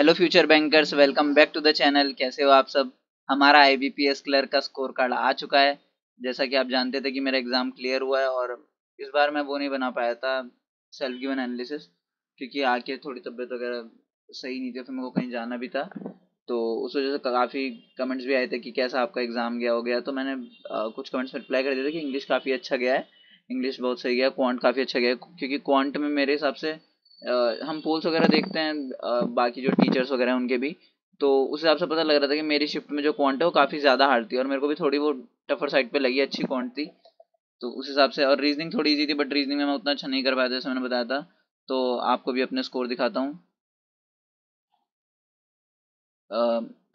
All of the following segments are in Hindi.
Hello future bankers, welcome back to the channel. कैसे हो आप सब। हमारा आईबीपीएस क्लर्क का स्कोर कार्ड आ चुका है। जैसा कि आप जानते थे कि मेरा एग्ज़ाम क्लियर हुआ है और इस बार मैं वो नहीं बना पाया था सेल्फ गिवन एनालिसिस, क्योंकि आके थोड़ी तबीयत वगैरह सही नहीं थी, फिर मेरे को कहीं जाना भी था। तो उस वजह से काफ़ी कमेंट्स भी आए थे कि कैसा आपका एग्ज़ाम गया हो गया। तो मैंने कुछ कमेंट्स में रिप्लाई कर दिया था कि इंग्लिश काफ़ी अच्छा गया है, इंग्लिश बहुत सही गया, क्वांट काफ़ी अच्छा गया है। क्योंकि क्वांट में मेरे हिसाब से हम पोल्स वगैरह देखते हैं, बाकी जो टीचर्स वगैरह हैं उनके भी, तो उस हिसाब से पता लग रहा था कि मेरी शिफ्ट में जो क्वांट है वो काफ़ी ज़्यादा हार्ड थी और मेरे को भी थोड़ी वो टफर साइड पे लगी, अच्छी क्वांट थी। तो उस हिसाब से, और रीजनिंग थोड़ी इजी थी, बट रीजनिंग में मैं उतना अच्छा नहीं कर पाया था जैसे मैंने बताया था। तो आपको भी अपने स्कोर दिखाता हूँ।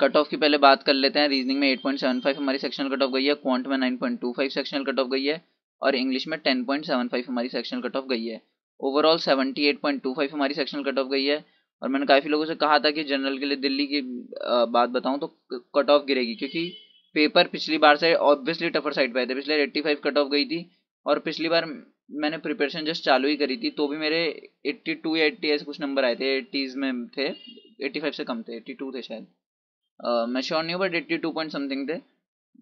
कट ऑफ की पहले बात कर लेते हैं। रीजनिंग में 8.75 हमारी सेक्शनल कट ऑफ गई है, क्वांट में 9.25 सेक्शनल कट ऑफ गई है और इंग्लिश में 10.75 हमारी सेक्शनल कट ऑफ गई है। ओवरऑल 78.25 हमारी सेक्शनल कट ऑफ गई है। और मैंने काफ़ी लोगों से कहा था कि जनरल के लिए दिल्ली की बात बताऊं तो कट ऑफ गिरेगी, क्योंकि पेपर पिछली बार से ऑब्वियसली टफर साइड पे आए थे। पिछले 85 कट ऑफ गई थी और पिछली बार मैंने प्रिपरेशन जस्ट चालू ही करी थी तो भी मेरे 82 या 80 ऐसे कुछ नंबर आए थे, 80s में थे, 85 से कम थे, 82 थे शायद। मैं श्योर नहीं हूँ, बट 82 पॉइंट समथिंग थे।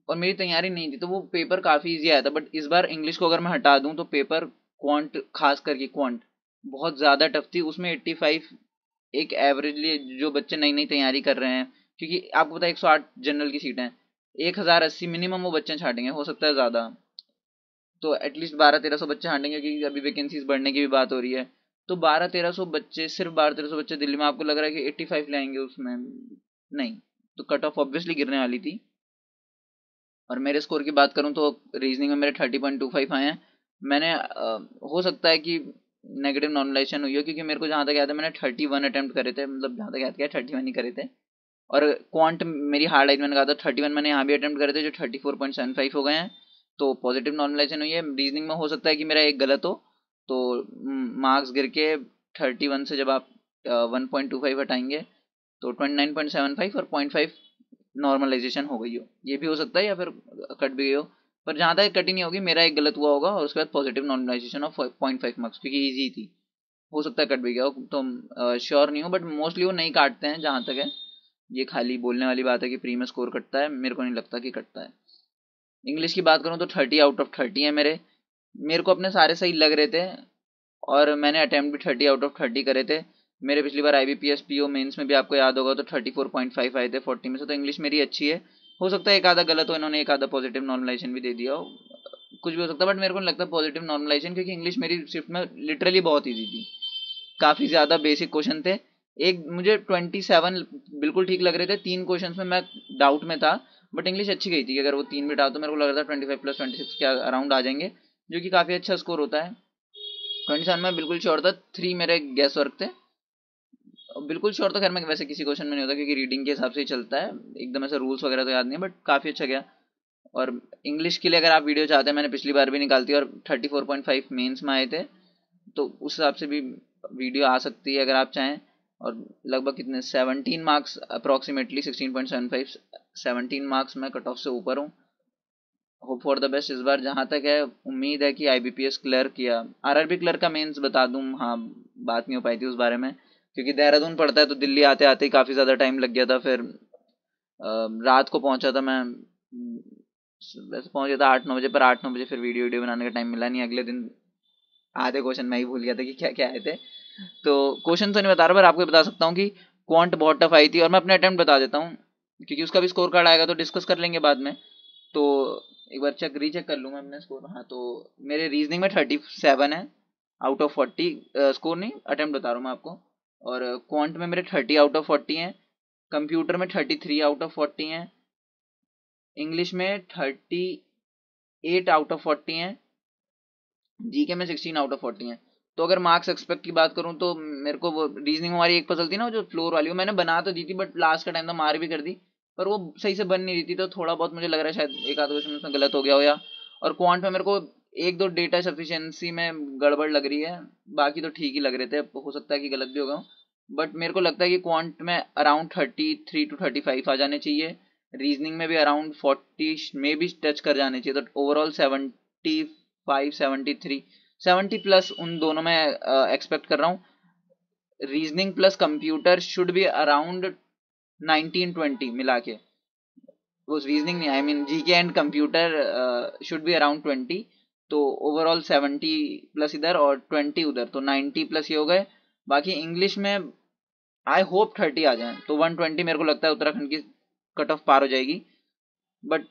और मेरी तैयारी नहीं थी तो वो पेपर काफ़ी इजी आया था। बट इस बार इंग्लिश को अगर मैं हटा दूँ तो पेपर क्वांट, खास करके क्वांट बहुत ज़्यादा टफ थी। उसमें 85 एक एवरेजली जो बच्चे नई नई तैयारी कर रहे हैं, क्योंकि आपको पता है 108 जनरल की सीटें हैं, 1080 मिनिमम वो बच्चे छाटेंगे, हो सकता है ज़्यादा। तो एटलीस्ट 1200-1300 बच्चे छाटेंगे, क्योंकि अभी वैकेंसीज बढ़ने की भी बात हो रही है। तो 1200-1300 बच्चे, सिर्फ 1200-1300 बच्चे दिल्ली में, आपको लग रहा है कि 85 ले आएंगे उसमें? नहीं। तो कट ऑफ ऑब्वियसली गिरने वाली थी। और मेरे स्कोर की बात करूं तो रीजनिंग में मेरे 30.25 आए हैं। मैंने हो सकता है कि नेगेटिव नॉर्मलाइजेशन हुई हो, क्योंकि मेरे को जहाँ तक याद है मैंने 31 अटेम्प्ट करे थे, मतलब जहाँ तक याद किया 31 ही करे थे। और क्वांट मेरी हार्ड आई, मैंने कहा था 31 मैंने यहाँ भी अटेम्प्ट करे थे जो 34.75 हो गए हैं। तो पॉजिटिव नॉर्मलाइजेशन हुई है। रीजनिंग में हो सकता है कि मेरा एक गलत हो, तो मार्क्स गिर के 31 से जब आप 1.25 हटाएंगे तो 29.75 और 0.5 नॉर्मलाइजेशन हो गई हो, ये भी हो सकता है, या फिर कट भी गई हो। पर जहाँ तक कट ही नहीं होगी, मेरा एक गलत हुआ होगा और उसके बाद पॉजिटिव नॉर्मलाइजेशन ऑफ 0.5 मार्क्स, क्योंकि ईजी थी। हो सकता है कट भी गया हो, तो श्योर नहीं हूँ, बट मोस्टली वो नहीं काटते हैं जहाँ तक है। ये खाली बोलने वाली बात है कि प्री में स्कोर कटता है, मेरे को नहीं लगता कि कटता है। इंग्लिश की बात करूँ तो 30 आउट ऑफ 30 है मेरे। मेरे को अपने सारे सही लग रहे थे और मैंने अटेम्प्ट भी 30 आउट ऑफ 30 करे थे। मेरे पिछली बार IBPS PO मेंस में भी आपको याद होगा तो 34.5 आए थे 40 में से। तो इंग्लिश मेरी अच्छी है। हो सकता है एक आधा गलत हो, इन्होंने एक आधा पॉजिटिव नॉर्मलाइजेशन भी दे दिया हो, कुछ भी हो सकता है, बट मेरे को नहीं लगता पॉजिटिव नॉर्मलाइजेशन, क्योंकि इंग्लिश मेरी शिफ्ट में लिटरली बहुत ईजी थी। काफ़ी ज़्यादा बेसिक क्वेश्चन थे। एक मुझे 27 बिल्कुल ठीक लग रहे थे, 3 क्वेश्चन में मैं डाउट में था, बट इंग्लिश अच्छी गई थी कि अगर वो 3 भी डाल तो मेरे को लग रहा था 25+26 के अराउंड आ जाएंगे, जो कि काफ़ी अच्छा स्कोर होता है। 27 में बिल्कुल श्योर था, 3 मेरे गैस वर्क थे। बिल्कुल श्योर तो खैर मैं वैसे किसी क्वेश्चन में नहीं होता, क्योंकि रीडिंग के हिसाब से ही चलता है, एकदम ऐसे रूल्स वगैरह तो याद नहीं है, बट काफ़ी अच्छा गया। और इंग्लिश के लिए अगर आप वीडियो चाहते हैं, मैंने पिछली बार भी निकालती है और 34.5 मेंस में आए थे, तो उस हिसाब से भी वीडियो आ सकती है अगर आप चाहें। और लगभग कितने 17 मार्क्स अप्रॉक्सीमेटली 16.75, 17 मार्क्स में कट ऑफ से ऊपर हूँ। होप फॉर द बेस्ट इस बार। जहाँ तक है उम्मीद है कि IBPS क्लियर किया। RRB क्लियर का मेंस बता दूँ, हाँ बात नहीं हो पाई थी उस बारे में, क्योंकि देहरादून पड़ता है तो दिल्ली आते आते ही काफ़ी ज़्यादा टाइम लग गया था। फिर रात को पहुंचा था मैं, वैसे पहुंच गया था 8-9 बजे, पर 8-9 बजे फिर वीडियो बनाने का टाइम मिला नहीं। अगले दिन आधे क्वेश्चन मैं ही भूल गया था कि क्या क्या आए थे। तो क्वेश्चन तो नहीं बता रहा, पर आपको बता सकता हूँ कि क्वांट बहुत टफ आई थी। और मैं अपने अटेम्प्ट बता देता हूँ, क्योंकि उसका भी स्कोर कार्ड आएगा तो डिस्कस कर लेंगे बाद में। तो एक बार रीचेक कर लूँगा अपने स्कोर। हाँ, तो मेरे रीजनिंग में 37 है आउट ऑफ 40, स्कोर नहीं अटेम्प्ट बता रहा हूँ मैं आपको। और क्वांट में मेरे 30 आउट ऑफ 40 हैं, कंप्यूटर में 33 आउट ऑफ 40 हैं, इंग्लिश में 38 आउट ऑफ 40 हैं, GK में 16 आउट ऑफ 40 हैं। तो अगर मार्क्स एक्सपेक्ट की बात करूं तो मेरे को वो रीजनिंग हमारी एक पजल थी ना, जो फ्लोर वाली, वो मैंने बना तो दी थी, बट लास्ट का टाइम था मार भी कर दी, पर वो सही से बन नहीं रही थी। तो थोड़ा बहुत मुझे लग रहा है शायद एक आध क्वेश्चन उसमें गलत हो गया हो या। और क्वांट में मेरे को एक दो डेटा सफिशिएंसी में गड़बड़ लग रही है, बाकी तो ठीक ही लग रहे थे। हो सकता है कि गलत भी होगा, बट मेरे को लगता है कि क्वांट में अराउंड 33 to 35 आ जाने चाहिए। रीजनिंग में भी अराउंड 40 में भी टच कर जाने चाहिए। तो ओवरऑल 75, 73, 70 प्लस उन दोनों में एक्सपेक्ट कर रहा हूँ। Reasoning plus computer should be around 19-20 मिला के, वो रीजनिंग नहीं, I mean GK and computer should be around 20, तो ओवरऑल 70 प्लस इधर और 20 उधर, तो 90 प्लस ये हो गए। बाकी इंग्लिश में आई होप 30 आ जाए, तो 120 मेरे को लगता है उत्तराखंड की कट ऑफ पार हो जाएगी, बट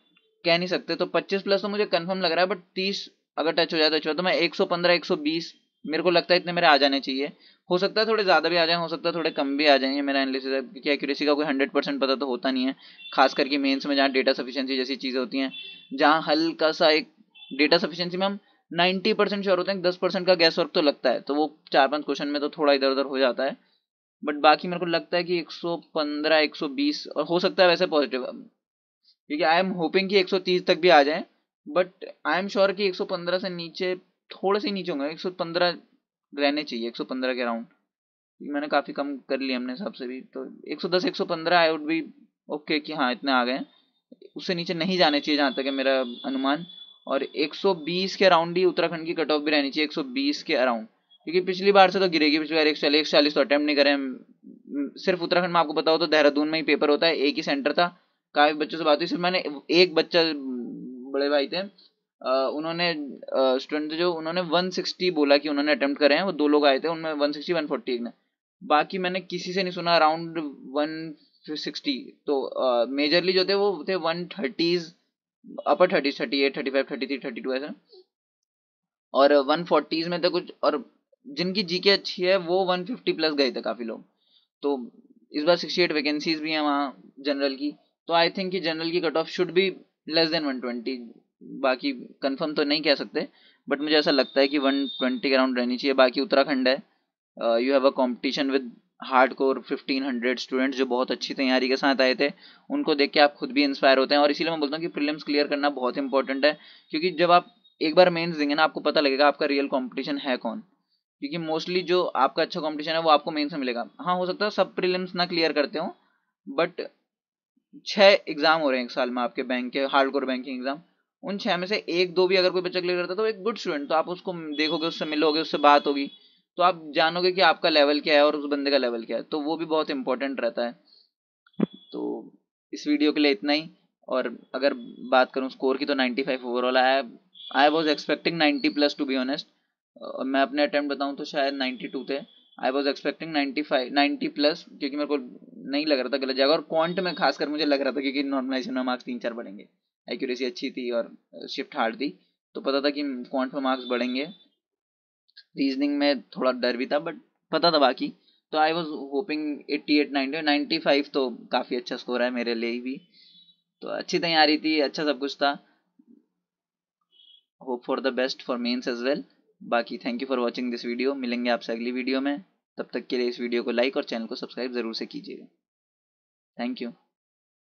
कह नहीं सकते। तो 25 प्लस तो मुझे कंफर्म लग रहा है, बट 30 अगर टच हो जाए तो अच्छा, तो मैं 115 120 मेरे को लगता है इतने मेरे आ जाने चाहिए। हो सकता है थोड़े ज़्यादा भी आ जाए, हो सकता है थोड़े कम भी आ जाएंगे, मेरा एनालिसिस है, क्योंकि एक्यूरेसी का कोई 100% पता तो होता नहीं है, खास करके मेंस में जहाँ डेटा सफिशिएंसी जैसी चीज़ें होती हैं, जहाँ हल्का सा एक डेटा सफिशिएंसी में हम 90% श्योर होते हैं, 10% का गैस वर्क तो लगता है, तो वो 4-5 क्वेश्चन में तो थोड़ा इधर उधर हो जाता है, बट बाकी मेरे को लगता है कि 115 120, और हो सकता है वैसे पॉजिटिव, क्योंकि आई एम होपिंग कि 130 तक भी आ जाए, बट आई एम श्योर कि 115 से नीचे, थोड़े से नीचे होंगे, 115 रहने चाहिए, 115 के अराउंड, मैंने काफ़ी कम कर लिया अपने हिसाब से भी, तो 110 115 आई वुड बी ओके कि हाँ इतने आ गए, उससे नीचे नहीं जाने चाहिए जहाँ तक है मेरा अनुमान। और 120 के अराउंड ही उत्तराखंड की कट ऑफ भी रहनी चाहिए, 120 के अराउंड, क्योंकि पिछली बार से तो गिरेगी, पिछली बार 140 तो अटेम्प्ट नहीं करें, सिर्फ उत्तराखंड में आपको पता हो तो देहरादून में ही पेपर होता है, एक ही सेंटर था, काफ़ी बच्चों से बात हुई, सिर्फ मैंने एक बच्चा, बड़े भाई थे, उन्होंने स्टूडेंट जो उन्होंने 160 बोला कि उन्होंने अटेम्प्ट करे हैं, वो 2 लोग आए थे, उनमें 160 140 ने, बाकी मैंने किसी से नहीं सुना अराउंड 160, तो मेजरली जो थे वो थे 130s, अपर 30s, 38 35 33 32 ऐसा, और 140s में थे कुछ, और जिनकी जीके अच्छी है वो 150 प्लस गए थे काफ़ी लोग, तो इस बार 68 वैकेंसीज भी हैं वहाँ जनरल की, तो आई थिंक कि जनरल की cut off should be less than 120, बाकी कंफर्म तो नहीं कह सकते, बट मुझे ऐसा लगता है कि 120 के अराउंड रहनी चाहिए। बाकी उत्तराखंड है, you have a competition with hard core 1500 students जो बहुत अच्छी तैयारी के साथ आए थे, उनको देख के आप खुद भी इंस्पायर होते हैं, और इसीलिए मैं बोलता हूँ कि प्रीलिम्स क्लियर करना बहुत इंपॉर्टेंट है, क्योंकि जब आप एक बार मेंस देंगे ना, आपको पता लगेगा आपका रियल कंपटीशन है कौन, क्योंकि मोस्टली जो आपका अच्छा कंपटीशन है वो आपको मेंस में मिलेगा। हाँ हो सकता है सब प्रीलिम्स ना क्लियर करते हो, बट 6 एग्जाम हो रहे हैं एक साल में आपके बैंक के, हार्डकोर बैंकिंग एग्जाम, उन 6 में से 1-2 भी अगर कोई बच्चा क्लियर करता है तो एक गुड स्टूडेंट, तो आप उसको देखोगे, उससे मिलोगे, उससे बात होगी, तो आप जानोगे कि आपका लेवल क्या है और उस बंदे का लेवल क्या है, तो वो भी बहुत इंपॉर्टेंट रहता है। तो इस वीडियो के लिए इतना ही, और अगर बात करूँ स्कोर की तो 95 ओवरऑल आया, I was expecting 90 plus to be honest, और मैं अपने अटेम्प्ट बताऊँ तो शायद 92 थे, आई वॉज एक्सपेक्टिंग 95 90 प्लस, क्योंकि मेरे को नहीं लग रहा था गलत जाएगा, और क्वांट में खासकर मुझे लग रहा था, क्योंकि नॉर्मलाइजेशन में मार्क्स 3-4 बढ़ेंगे, एक्यूरेसी अच्छी थी और शिफ्ट हार्ड थी, तो पता था कि क्वांट में मार्क्स बढ़ेंगे, रीजनिंग में थोड़ा डर भी था, बट पता था बाकी, तो आई वॉज होपिंग 88 90 95 तो काफ़ी अच्छा स्कोर है मेरे लिए भी, तो अच्छी तैयारी थी, अच्छा सब कुछ था, hope for the best for mains as well. बाकी thank you for watching this video, मिलेंगे आपसे अगली वीडियो में, तब तक के लिए इस वीडियो को लाइक और चैनल को सब्सक्राइब ज़रूर से कीजिएगा। Thank you.